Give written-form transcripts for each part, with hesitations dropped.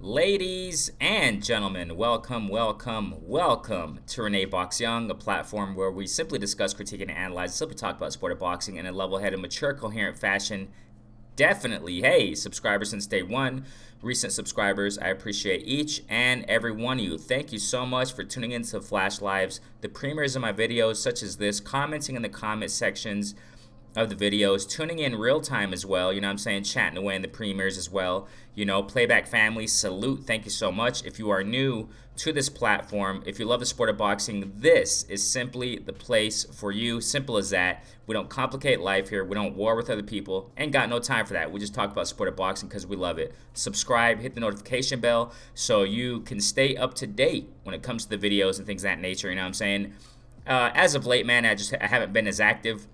Ladies and gentlemen, welcome to Renee Box Young, a platform where we simply discuss, critique, and analyze, simply talk about sport of boxing in a level-headed, mature, coherent fashion. Definitely, hey, subscribers since day one, recent subscribers, I appreciate each and every one of you. Thank you so much for tuning into Flash Lives, the premieres of my videos such as this, commenting in the comment sections of the videos, tuning in real time as well, you know what I'm saying, chatting away in the premieres as well, you know, playback family, salute, thank you so much. If you are new to this platform, if you love the sport of boxing, this is simply the place for you, simple as that. We don't complicate life here, we don't war with other people, ain't got no time for that. We just talk about sport of boxing because we love it. Subscribe, hit the notification bell so you can stay up to date when it comes to the videos and things of that nature, you know what I'm saying. As of late, man, I haven't been as active.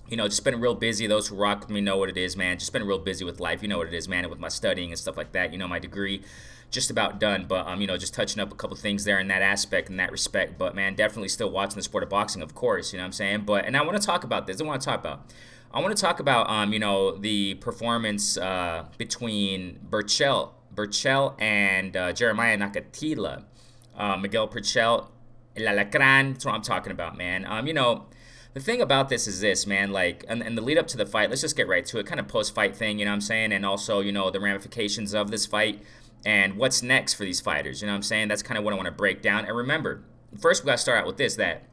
You know, just been real busy. Those who rock with me know what it is, man. Just been real busy with life. You know what it is, man, and with my studying and stuff like that. You know, my degree just about done. But, you know, just touching up a couple things there in that aspect, in that respect. But, man, definitely still watching the sport of boxing, of course. You know what I'm saying? But, and I want to talk about this. I want to talk about, you know, the performance between Berchelt and Jeremiah Nakathila. Miguel Berchelt, El Alacran. That's what I'm talking about, man. You know, the thing about this is this, man, like, and the lead up to the fight, let's just get right to it, kind of post-fight thing, you know what I'm saying, and also, you know, the ramifications of this fight, and what's next for these fighters, you know what I'm saying, that's kind of what I want to break down. And remember, first we got to start out with this, that,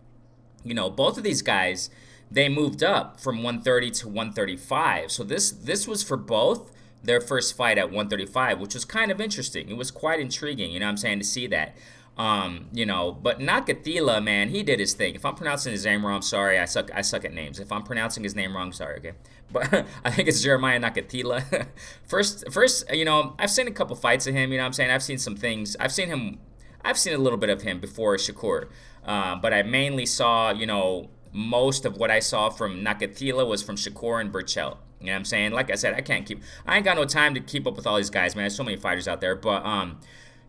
you know, both of these guys, they moved up from 130 to 135, so this was for both their first fight at 135, which was kind of interesting. It was quite intriguing, you know what I'm saying, to see that. You know, but Nakathila, man, he did his thing. If I'm pronouncing his name wrong, I'm sorry. I suck at names. If I'm pronouncing his name wrong, sorry, okay? But I think it's Jeremiah Nakathila. first, you know, I've seen a couple fights of him, you know what I'm saying? I've seen some things. I've seen a little bit of him before Shakur. But I mainly saw, you know, most of what I saw from Nakathila was from Shakur and Berchelt. You know what I'm saying? Like I said, I ain't got no time to keep up with all these guys, man. There's so many fighters out there, but,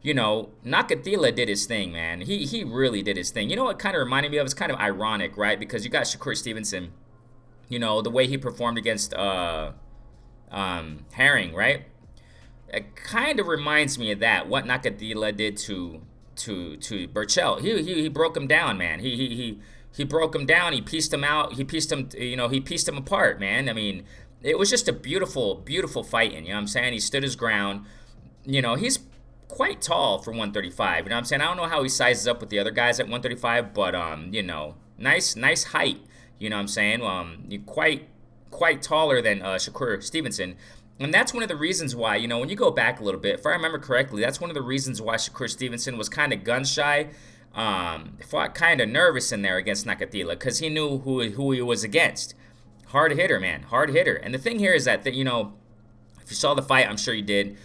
you know, Nakathila did his thing, man. He really did his thing. You know what kind of reminded me of? It's kind of ironic, right? Because you got Shakur Stevenson, you know, the way he performed against Herring, right? It kind of reminds me of that, what Nakathila did to Berchelt. He broke him down, man. He broke him down. He pieced him out. He pieced him apart, man. I mean, it was just a beautiful, beautiful fighting. You know what I'm saying? He stood his ground. You know, he's quite tall for 135. You know what I'm saying? I don't know how he sizes up with the other guys at 135, but you know, nice height. You know what I'm saying? Quite taller than Shakur Stevenson. And that's one of the reasons why, you know, when you go back a little bit, if I remember correctly, that's one of the reasons why Shakur Stevenson was kind of gun shy, fought kind of nervous in there against Nakathila, because he knew who he was against. Hard hitter, man, hard hitter. And the thing here is that, you know, if you saw the fight, I'm sure you did.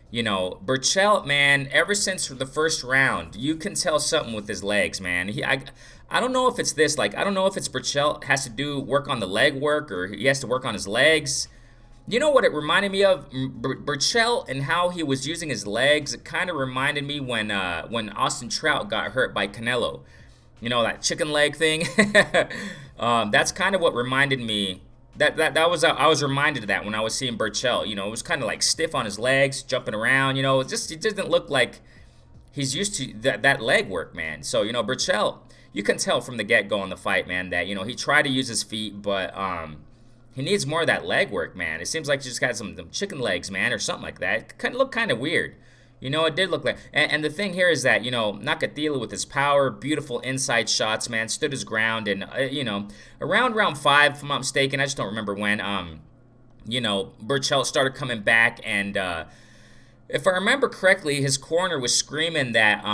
You know, Berchelt, man, ever since the first round, you can tell something with his legs, man. I don't know if it's this, like, I don't know if it's Berchelt has to work on the leg work, or he has to work on his legs. You know what it reminded me of? Berchelt and how he was using his legs. It kind of reminded me when Austin Trout got hurt by Canelo. You know, that chicken leg thing? That's kind of what reminded me. That was I was reminded of that when I was seeing Berchelt. You know, it was kind of like stiff on his legs, jumping around. You know, it didn't look like he's used to that leg work, man. So, you know, Berchelt, you can tell from the get-go in the fight, man, that, you know, he tried to use his feet, but he needs more of that leg work, man. It seems like he just got some chicken legs, man, or something like that. It looked kind of weird. You know, it did look like, and the thing here is that, you know, Nakathila with his power, beautiful inside shots, man, stood his ground, and, you know, around round 5, if I'm not mistaken, I just don't remember when, you know, Berchelt started coming back, and, if I remember correctly, his corner was screaming that,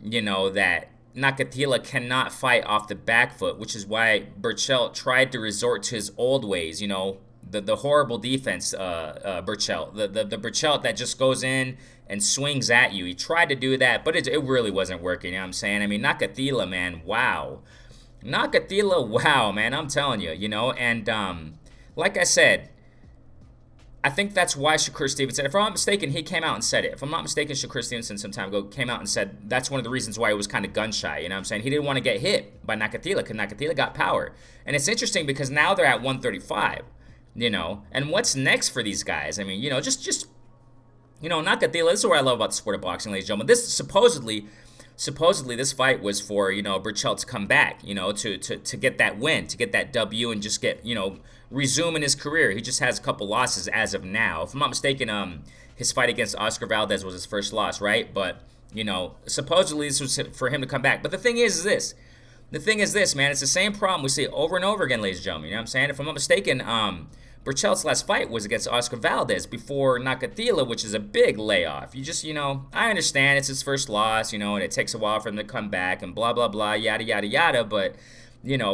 you know, that Nakathila cannot fight off the back foot, which is why Berchelt tried to resort to his old ways, you know, the horrible defense, Berchelt, the Berchelt that just goes in and swings at you. He tried to do that, but it really wasn't working, you know what I'm saying? I mean, Nakathila, man, wow. Nakathila, wow, man, I'm telling you, you know, and like I said, I think that's why Shakur Stevenson, if I'm not mistaken, he came out and said it. If I'm not mistaken, Shakur Stevenson some time ago came out and said that's one of the reasons why he was kind of gun shy, you know what I'm saying? He didn't want to get hit by Nakathila because Nakathila got power. And it's interesting because now they're at 135, you know, and what's next for these guys? I mean, you know, just Nakathila, this is what I love about the sport of boxing, ladies and gentlemen. This supposedly this fight was for, Berchelt to come back, to get that win, to get that W, and just get, resume in his career. He just has a couple losses as of now. If I'm not mistaken, his fight against Oscar Valdez was his first loss, right? But, supposedly this was for him to come back. But the thing is this. The thing is this, man. It's the same problem we see over and over again, ladies and gentlemen. You know what I'm saying? If I'm not mistaken, Berchelt's last fight was against Oscar Valdez before Nakathila, which is a big layoff. You just, I understand it's his first loss, and it takes a while for him to come back and blah, blah, blah, yada, yada, yada. But,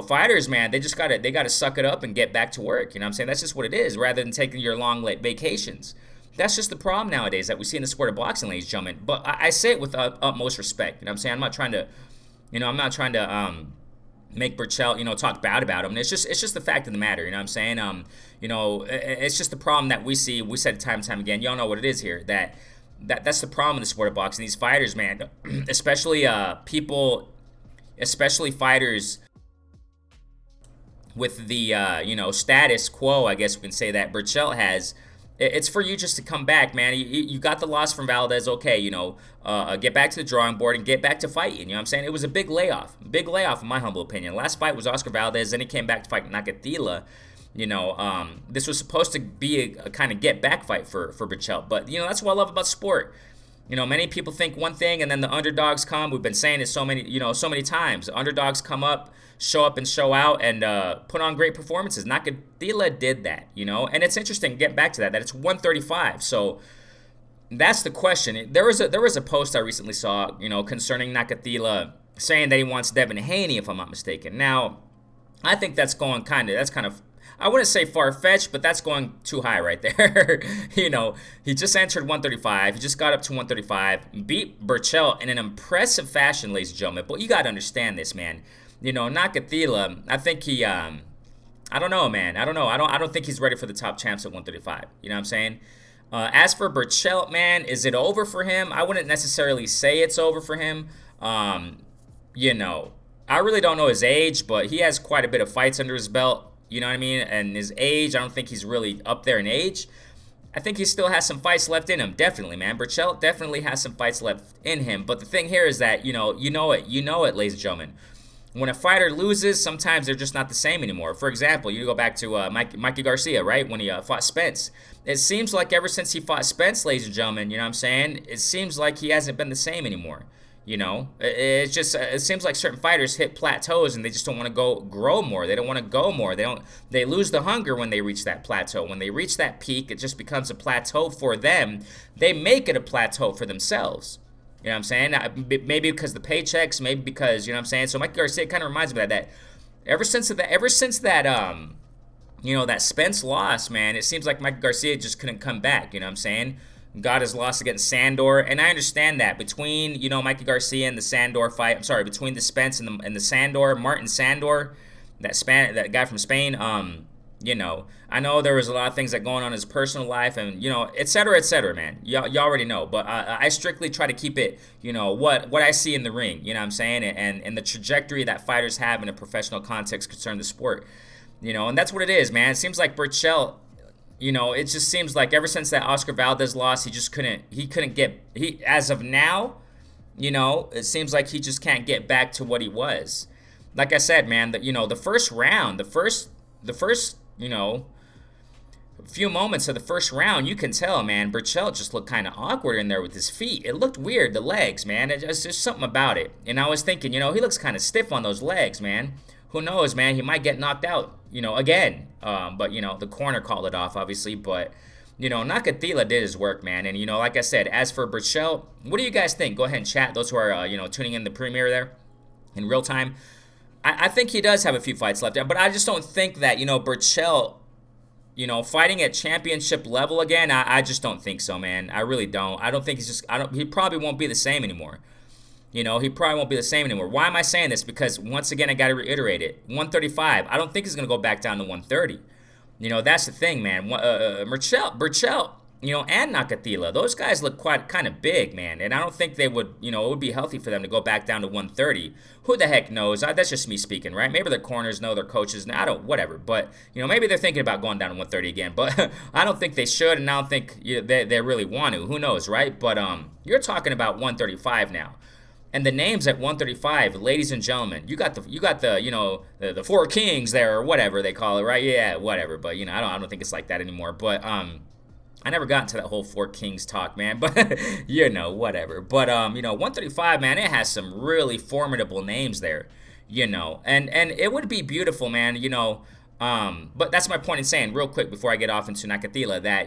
fighters, man, they gotta suck it up and get back to work. You know what I'm saying? That's just what it is, rather than taking your long vacations. That's just the problem nowadays that we see in the sport of boxing, ladies and gentlemen. But I say it with utmost respect. You know what I'm saying? I'm not trying to make Berchelt, talk bad about him. It's just the fact of the matter. You know what I'm saying? It's just the problem that we see. We said it time and time again. Y'all know what it is here. That's the problem in the sport of boxing. These fighters, man, especially especially fighters with the status quo, I guess we can say, that Berchelt has. It's for you just to come back, man. You got the loss from Valdez, okay, get back to the drawing board and get back to fighting. You know what I'm saying? It was a big layoff. Big layoff, in my humble opinion. Last fight was Oscar Valdez, then he came back to fight Nakathila. This was supposed to be a kind of get-back fight for Berchelt. But, that's what I love about sport. Many people think one thing, and then the underdogs come. We've been saying it so many times. The underdogs come up, show up and show out, and put on great performances. Nakathila did that, and it's interesting, getting back to that it's 135. So that's the question. There was a post I recently saw, concerning Nakathila, saying that he wants Devin Haney, if I'm not mistaken. Now, I think that's kind of, I wouldn't say far-fetched, but that's going too high right there. He just entered 135. He just got up to 135, beat Berchelt in an impressive fashion, ladies and gentlemen. But you got to understand this, man. Nakathila, I think he, I don't know, man. I don't know. I don't think he's ready for the top champs at 135. You know what I'm saying? As for Berchelt, man, is it over for him? I wouldn't necessarily say it's over for him. I really don't know his age, but he has quite a bit of fights under his belt. You know what I mean? And his age, I don't think he's really up there in age. I think he still has some fights left in him. Definitely, man. Berchelt definitely has some fights left in him. But the thing here is that, you know it, ladies and gentlemen. When a fighter loses, sometimes they're just not the same anymore. For example, you go back to Mikey Garcia, right? When he fought Spence. It seems like ever since he fought Spence, ladies and gentlemen, you know what I'm saying? It seems like he hasn't been the same anymore. It seems like certain fighters hit plateaus and they just don't want to grow more. They don't want to go more. They lose the hunger when they reach that plateau. When they reach that peak, it just becomes a plateau for them. They make it a plateau for themselves. You know what I'm saying? Maybe because the paychecks, maybe because, you know what I'm saying? So Mike Garcia kind of reminds me of that ever since that that Spence loss, man, it seems like Mike Garcia just couldn't come back, you know what I'm saying? Got his loss against Sandor, and I understand that between, Mikey Garcia and the Sandor fight, between the Spence and the Sandor, Martin Sandor, that guy from Spain, I know there was a lot of things that going on in his personal life and, et cetera, man. Y'all already know. But I strictly try to keep it, what I see in the ring, you know what I'm saying? And the trajectory that fighters have in a professional context concerning the sport. And that's what it is, man. It seems like Berchelt, it just seems like ever since that Oscar Valdez loss, as of now, it seems like he just can't get back to what he was. Like I said, man, the first round, the first few moments of the first round, you can tell, man, Berchelt just looked kind of awkward in there with his feet. It looked weird, the legs, man. It's just something about it. And I was thinking, he looks kind of stiff on those legs, man. Who knows, man? He might get knocked out, again. But, the corner called it off, obviously. But, Nakathila did his work, man. And, like I said, as for Berchelt, what do you guys think? Go ahead and chat. Those who are, tuning in the premiere there in real time. I think he does have a few fights left. But I just don't think that, Berchelt, fighting at championship level again, I just don't think so, man. I really don't. I don't think he probably won't be the same anymore. He probably won't be the same anymore. Why am I saying this? Because, once again, I got to reiterate it. 135, I don't think he's going to go back down to 130. That's the thing, man. Berchelt, and Nakathila. Those guys look quite kind of big, man. And I don't think they would, it would be healthy for them to go back down to 130. Who the heck knows? That's just me speaking, right? Maybe their corners know, their coaches know. I don't, whatever. But, maybe they're thinking about going down to 130 again. But I don't think they should, and I don't think they really want to. Who knows, right? But you're talking about 135 now. And the names at 135, ladies and gentlemen, you got the four kings there, or whatever they call it, right? Yeah, whatever. But I don't think it's like that anymore. But I never got into that whole Four Kings talk, man, but whatever. But 135, man, it has some really formidable names there, and it would be beautiful, man, but that's my point in saying, real quick before I get off into Nakathila, that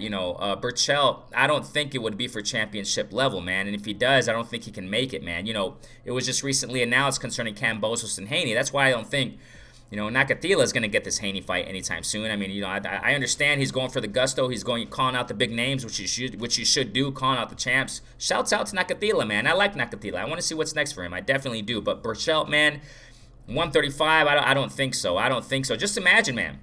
Berchelt, I don't think it would be for championship level, man, and if he does, I don't think he can make it, man. It was just recently announced concerning Kambosos and Haney. That's why I don't think Nakathila is going to get this Haney fight anytime soon. I mean, I understand he's going for the gusto. He's calling out the big names, which you should do, calling out the champs. Shouts out to Nakathila, man. I like Nakathila. I want to see what's next for him. I definitely do. But Berchelt, man, 135, I don't think so. I don't think so. Just imagine, man.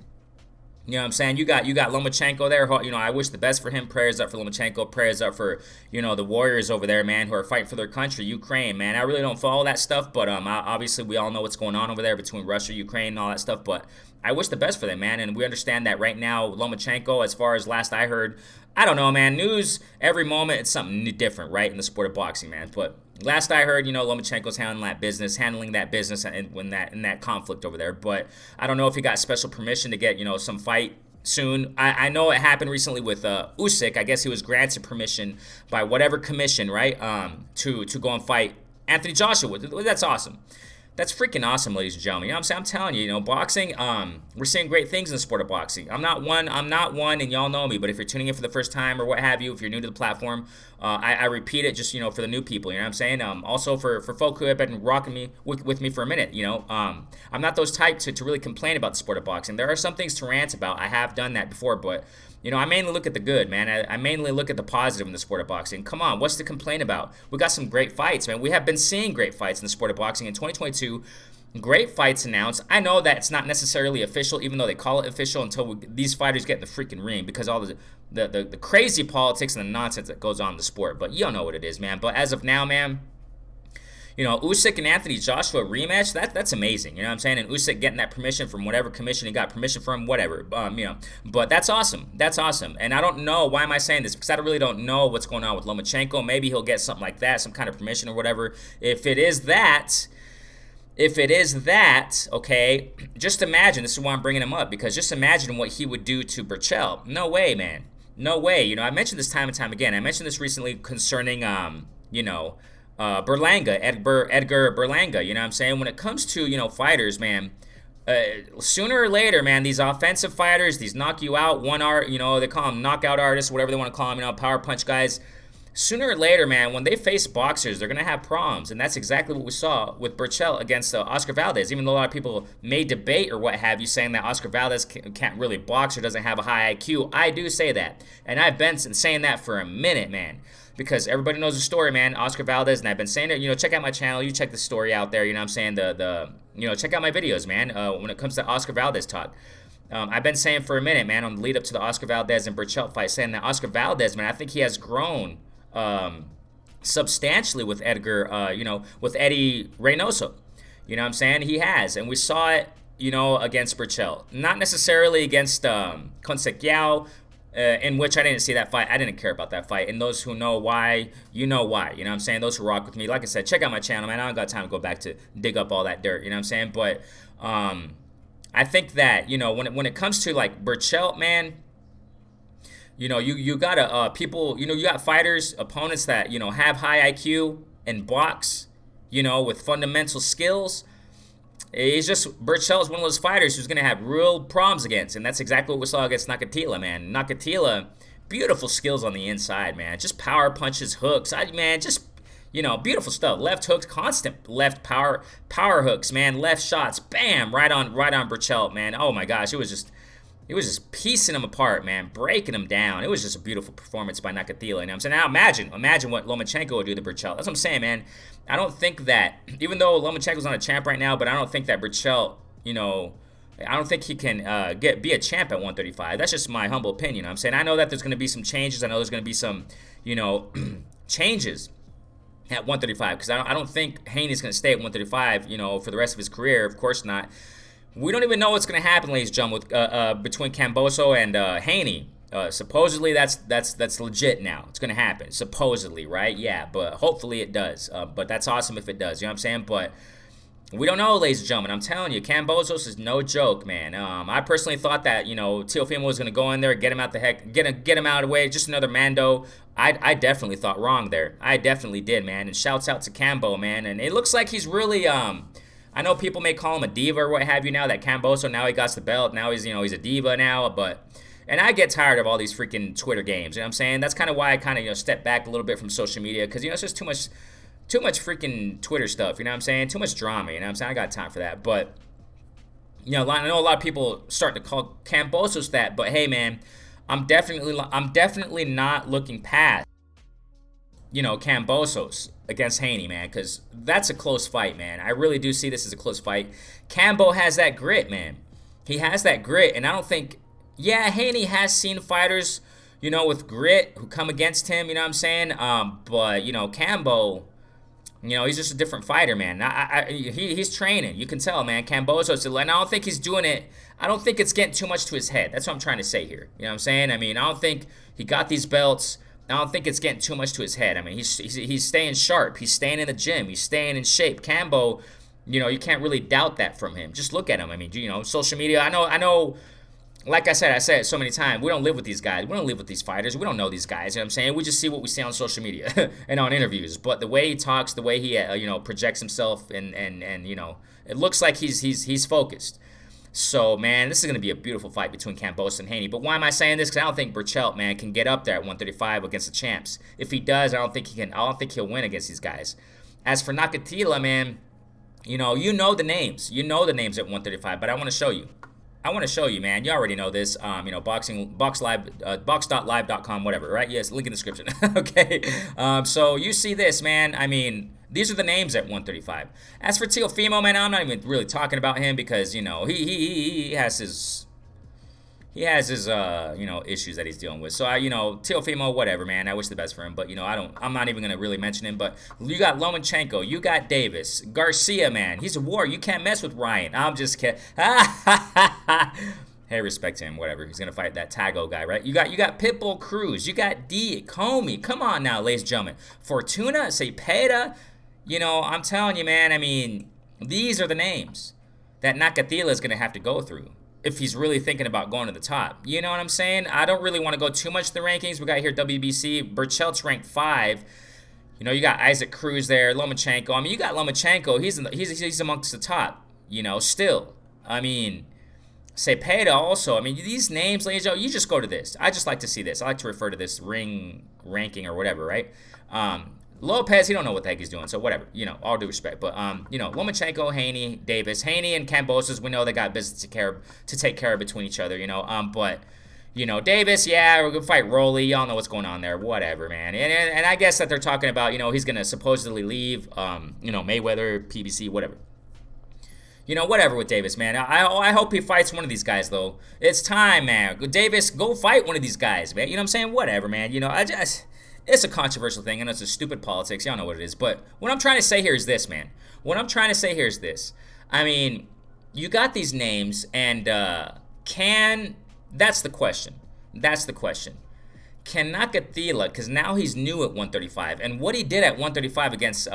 You know what I'm saying? You got Lomachenko there. I wish the best for him. Prayers up for Lomachenko. Prayers up for, the warriors over there, man, who are fighting for their country, Ukraine, man. I really don't follow that stuff, but obviously we all know what's going on over there between Russia, Ukraine, and all that stuff, but I wish the best for them, man, and we understand that right now, Lomachenko, as far as last I heard, I don't know, man, news, every moment, it's something different, right, in the sport of boxing, man, but last I heard, Lomachenko's handling that business in that conflict over there. But I don't know if he got special permission to get, some fight soon. I know it happened recently with Usyk. I guess he was granted permission by whatever commission, right, to go and fight Anthony Joshua. That's awesome. That's freaking awesome, ladies and gentlemen. You know what I'm saying? I'm telling you, boxing, we're seeing great things in the sport of boxing. I'm not one, and y'all know me, but if you're tuning in for the first time or what have you, if you're new to the platform, I repeat it just, for the new people, you know what I'm saying? Also for folk who have been rocking with me for a minute, I'm not those type to really complain about the sport of boxing. There are some things to rant about. I have done that before, but I mainly look at the good, man. I mainly look at the positive in the sport of boxing. Come on, what's to complain about? We got some great fights, man. We have been seeing great fights in the sport of boxing in 2022. Great fights announced. I know that it's not necessarily official, even though they call it official, until these fighters get in the freaking ring, because all the crazy politics and the nonsense that goes on in the sport. But you don't know what it is, man. But as of now, man, Usyk and Anthony Joshua rematch, that's amazing. You know what I'm saying? And Usyk getting that permission from whatever commission he got permission from, whatever. But that's awesome. That's awesome. And I don't know, why am I saying this? Because I really don't know what's going on with Lomachenko. Maybe he'll get something like that, some kind of permission or whatever. If it is that, okay, just imagine, this is why I'm bringing him up, because just imagine what he would do to Berchelt. No way, man. No way. I mentioned this time and time again. I mentioned this recently concerning, Berlanga, Edgar Berlanga, you know what I'm saying? When it comes to, fighters, man, sooner or later, man, these offensive fighters, these knock you out, they call them knockout artists, whatever they want to call them, power punch guys. Sooner or later, man, when they face boxers, they're going to have problems. And that's exactly what we saw with Berchelt against Oscar Valdez. Even though a lot of people may debate or what have you, saying that Oscar Valdez can't really box or doesn't have a high IQ, I do say that. And I've been saying that for a minute, man. Because everybody knows the story, man. Oscar Valdez, and I've been saying it. Check out my channel. You check the story out there. You know what I'm saying? Check out my videos, man. When it comes to Oscar Valdez talk, I've been saying for a minute, man, on the lead up to the Oscar Valdez and Berchelt fight, saying that Oscar Valdez, man, I think he has grown substantially with Edgar, with Eddie Reynoso. You know what I'm saying? He has, and we saw it, against Berchelt. Not necessarily against Consequiao, in which I didn't see that fight. I didn't care about that fight. And those who know why, you know why. You know what I'm saying? Those who rock with me. Like I said, check out my channel, man. I don't got time to go back to dig up all that dirt. You know what I'm saying? But I think that, when it comes to, like, Berchelt, man, you got people, you got fighters, opponents that, have high IQ and box, with fundamental skills. He's just, Berchelt is one of those fighters who's going to have real problems against, and that's exactly what we saw against Nakathila, man. Nakathila, beautiful skills on the inside, man. Just power punches, hooks, beautiful stuff. Left hooks, constant left power hooks, man. Left shots, bam, right on Berchelt, man. Oh my gosh, it was just piecing him apart, man, breaking him down. It was just a beautiful performance by Nakathila. You know what I'm saying? Now imagine what Lomachenko would do to Berchelt. That's what I'm saying, man. I don't think that, even though Lomachenko's not a champ right now, but I don't think that Berchelt, I don't think he can be a champ at 135. That's just my humble opinion. I'm saying I know that there's going to be some changes. I know there's going to be some, you know, changes at 135 because I don't think Haney's going to stay at 135, you know, for the rest of his career. Of course not. We don't even know what's going to happen, ladies and gentlemen, with, between Kambosos and Haney. Supposedly that's legit now. It's gonna happen. Supposedly, right? Yeah, but hopefully it does. But that's awesome if it does. You know what I'm saying? But we don't know, ladies and gentlemen. I'm telling you, Kambosos is no joke, man. I personally thought that, you know, Teofimo was gonna go in there, get him out the heck, get him out of the way, just another Mando. I definitely thought wrong there. I definitely did, man. And shouts out to Kambo, man. And it looks like he's really I know people may call him a diva or what have you now that Kambosos now he got the belt. Now he's, you know, he's a diva now, but. And I get tired of all these freaking Twitter games. You know what I'm saying? That's kind of why I kind of, you know, step back a little bit from social media because, you know, it's just too much freaking Twitter stuff. You know what I'm saying? Too much drama. You know what I'm saying? I got time for that. But, you know, I know a lot of people starting to call Kambosos that. But hey, man, I'm definitely not looking past, you know, Kambosos against Haney, man, because that's a close fight, man. I really do see this as a close fight. Kambo has that grit, man. He has that grit, and I don't think. Yeah, Haney has seen fighters, you know, with grit who come against him, you know what I'm saying? But, you know, Kambo, you know, he's just a different fighter, man. He's training. You can tell, man. Kambosos, and I don't think he's doing it. I don't think it's getting too much to his head. That's what I'm trying to say here. You know what I'm saying? I mean, I don't think he got these belts. I don't think it's getting too much to his head. I mean, he's staying sharp. He's staying in the gym. He's staying in shape. Kambo, you know, you can't really doubt that from him. Just look at him. I mean, you know, social media. I know. Like I said it so many times, we don't live with these guys. We don't live with these fighters. We don't know these guys. You know what I'm saying? We just see what we see on social media and on interviews. But the way he talks, the way he, you know, projects himself and you know, it looks like he's focused. So, man, this is going to be a beautiful fight between Kambosos and Haney. But why am I saying this? Because I don't think Berchelt, man, can get up there at 135 against the champs. If he does, I don't think he'll win against these guys. As for Nakathila, man, you know the names. You know the names at 135, but I want to show you. Man. You already know this. You know, box.live.com, whatever, right? Yes, link in the description. Okay. So you see this, man. I mean, these are the names at 135. As for Teofimo, man, I'm not even really talking about him because, you know, he has his you know, issues that he's dealing with. So you know, Teofimo, whatever, man. I wish the best for him, but you know, I'm not even gonna really mention him. But you got Lomachenko, you got Davis, Garcia, man. He's a warrior. You can't mess with Ryan. I'm just kidding. Hey, respect to him, whatever. He's gonna fight that Tago guy, right? You got Pitbull Cruz, you got D Comey. Come on now, ladies and gentlemen. Fortuna, Cepeda. You know, I'm telling you, man. I mean, these are the names that Nakathila is gonna have to go through if he's really thinking about going to the top. You know what I'm saying? I don't really want to go too much to the rankings. We got here WBC. Berchelt's ranked 5. You know, you got Isaac Cruz there, Lomachenko. I mean, you got Lomachenko. He's amongst the top, you know, still. I mean, Cepeda also. I mean, these names, ladies and gentlemen, you just go to this. I just like to see this. I like to refer to this ring ranking or whatever, right? Lopez, he don't know what the heck he's doing, so whatever, you know, all due respect. But, you know, Lomachenko, Haney, Davis. Haney and Kambosos, we know they got business to take care of between each other, you know. But, you know, Davis, yeah, we're going to fight Rolly. Y'all know what's going on there. Whatever, man. And I guess that they're talking about, you know, he's going to supposedly leave, you know, Mayweather, PBC, whatever. You know, whatever with Davis, man. I hope he fights one of these guys, though. It's time, man. Davis, go fight one of these guys, man. You know what I'm saying? Whatever, man. You know, it's a controversial thing, and it's a stupid politics. Y'all know what it is. But what I'm trying to say here is this, man. What I'm trying to say here is this. I mean, you got these names, and that's the question. That's the question. Can Nakathila, because now he's new at 135, and what he did at 135 against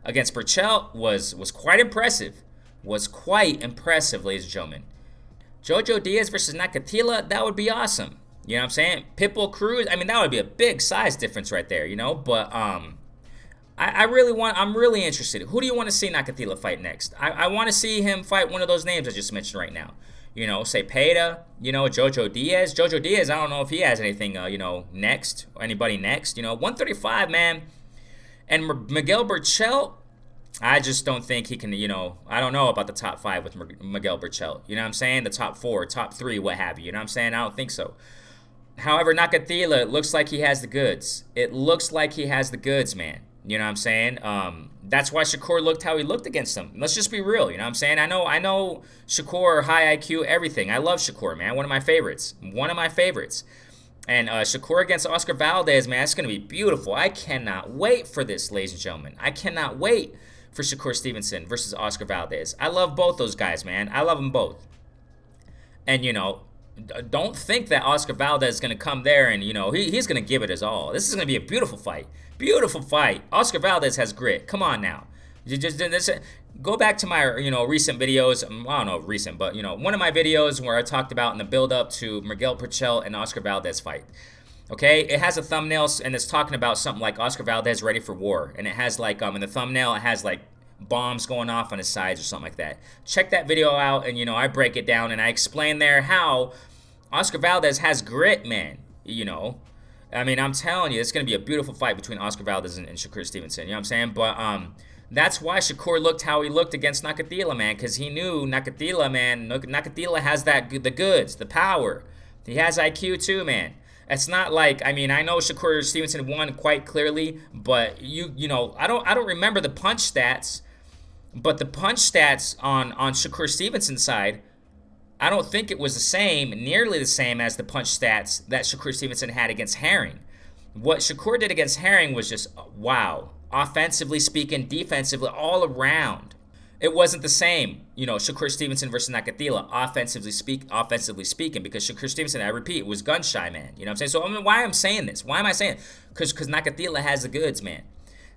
Berchelt was quite impressive. Was quite impressive, ladies and gentlemen. Jojo Diaz versus Nakathila, that would be awesome. You know what I'm saying? Pitbull Cruz, I mean, that would be a big size difference right there, you know? But I'm really interested. Who do you want to see Nakathila fight next? I want to see him fight one of those names I just mentioned right now. You know, Cepeda, you know, Jojo Diaz. Jojo Diaz, I don't know if he has anything, you know, next, or anybody next. You know, 135, man. And Miguel Berchelt, I just don't think he can, you know, I don't know about the top 5 with Miguel Berchelt. You know what I'm saying? The top 4, top 3, what have you. You know what I'm saying? I don't think so. However, Nakathila, it looks like he has the goods. It looks like he has the goods, man. You know what I'm saying? That's why Shakur looked how he looked against him. Let's just be real. You know what I'm saying? I know Shakur, high IQ, everything. I love Shakur, man. One of my favorites. One of my favorites. And Shakur against Oscar Valdez, man, it's going to be beautiful. I cannot wait for this, ladies and gentlemen. I cannot wait for Shakur Stevenson versus Oscar Valdez. I love both those guys, man. I love them both. And, you know, don't think that Oscar Valdez is going to come there and, you know, he's going to give it his all. This is going to be a beautiful fight. Beautiful fight. Oscar Valdez has grit. Come on now. Go back to my, you know, recent videos. I don't know recent, but, you know, one of my videos where I talked about in the build-up to Miguel Berchelt and Oscar Valdez fight. Okay, it has a thumbnail and it's talking about something like Oscar Valdez ready for war, and it has like in the thumbnail it has like bombs going off on his sides or something like that. Check that video out, and you know I break it down and I explain there how Oscar Valdez has grit, man. You know, I mean, I'm telling you, it's gonna be a beautiful fight between Oscar Valdez and Shakur Stevenson. You know what I'm saying? But that's why Shakur looked how he looked against Nakathila, man, because he knew Nakathila, man. Nakathila has the goods, the power. He has IQ too, man. It's not like, I mean, I know Shakur Stevenson won quite clearly, but you know, I don't remember the punch stats, but the punch stats on Shakur Stevenson's side, I don't think it was the same, nearly the same as the punch stats that Shakur Stevenson had against Herring. What Shakur did against Herring was just wow. Offensively speaking, defensively, all around. It wasn't the same, you know, Shakur Stevenson versus Nakathila, offensively speaking, because Shakur Stevenson, I repeat, was gun shy, man. You know what I'm saying? So I mean, why I'm saying this? Why am I saying it? Because Nakathila has the goods, man.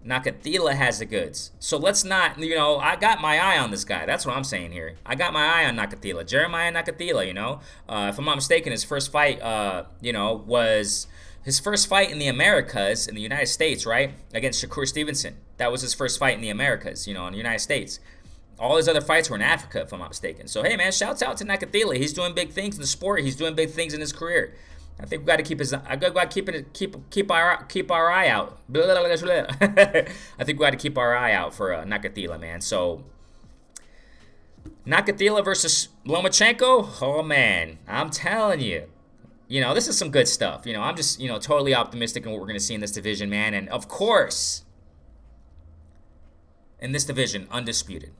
Nakathila has the goods. So let's not, you know, I got my eye on this guy. That's what I'm saying here. I got my eye on Nakathila. Jeremiah Nakathila, you know. If I'm not mistaken, his first fight, you know, was his first fight in the Americas, in the United States, right? Against Shakur Stevenson. That was his first fight in the Americas, you know, in the United States. All his other fights were in Africa, if I'm not mistaken. So, hey, man, shouts out to Nakathila. He's doing big things in the sport. He's doing big things in his career. I think we got to keep our eye out. I think we got to keep our eye out for Nakathila, man. So, Nakathila versus Lomachenko. Oh man, I'm telling you. You know, this is some good stuff. You know, I'm just, you know, totally optimistic in what we're going to see in this division, man. And of course, in this division, undisputed.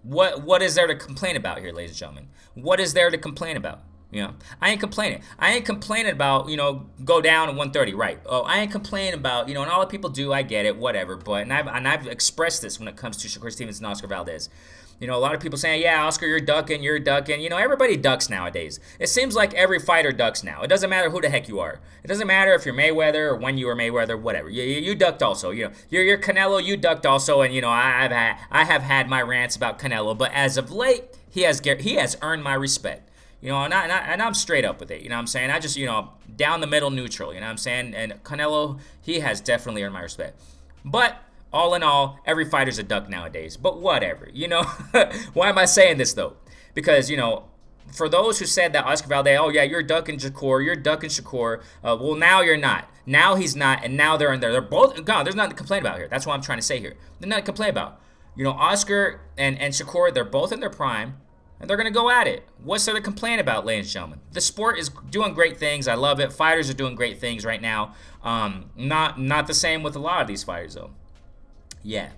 What is there to complain about here, ladies and gentlemen? What is there to complain about? You know, I ain't complaining. I ain't complaining about, you know, go down to 130, right? Oh, I ain't complaining about, you know, and all the people do, I get it, whatever. But, and I've expressed this when it comes to Shakur Stevenson and Oscar Valdez. You know, a lot of people saying, yeah, Oscar, you're ducking. You know, everybody ducks nowadays. It seems like every fighter ducks now. It doesn't matter who the heck you are. It doesn't matter if you're Mayweather or when you were Mayweather, whatever. You ducked also. You know, you're Canelo, you ducked also. And, you know, I have had my rants about Canelo. But as of late, he has earned my respect. You know, and I'm straight up with it. You know what I'm saying? I just, you know, down the middle neutral. You know what I'm saying? And Canelo, he has definitely earned my respect. But all in all, every fighter's a duck nowadays. But whatever, you know. Why am I saying this, though? Because, you know, for those who said that Oscar Valdez, oh, yeah, you're ducking Shakur. Well, now you're not. Now he's not, and now they're in there. They're both, God, there's nothing to complain about here. That's what I'm trying to say here. There's nothing to complain about. You know, Oscar and Shakur, they're both in their prime, and they're going to go at it. What's there to complain about, ladies and gentlemen? The sport is doing great things. I love it. Fighters are doing great things right now. Not the same with a lot of these fighters, though. Yeah.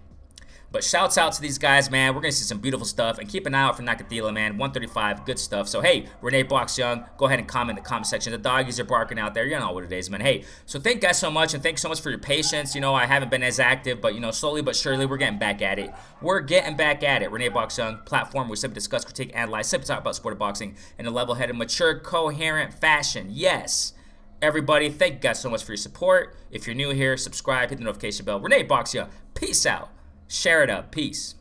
But shouts out to these guys, man. We're going to see some beautiful stuff. And keep an eye out for Nakathila, man. 135, good stuff. So, hey, Renee Box Young, go ahead and comment in the comment section. The doggies are barking out there. You know what it is, man. Hey, so thank you guys so much. And thanks so much for your patience. You know, I haven't been as active. But, you know, slowly but surely, we're getting back at it. We're getting back at it. Renee Box Young, platform where we simply discuss, critique, analyze, simply talk about sport of boxing in a level-headed, mature, coherent fashion. Yes. Everybody, thank you guys so much for your support. If you're new here, subscribe, hit the notification bell. Renee Box Young, peace out. Share it up. Peace.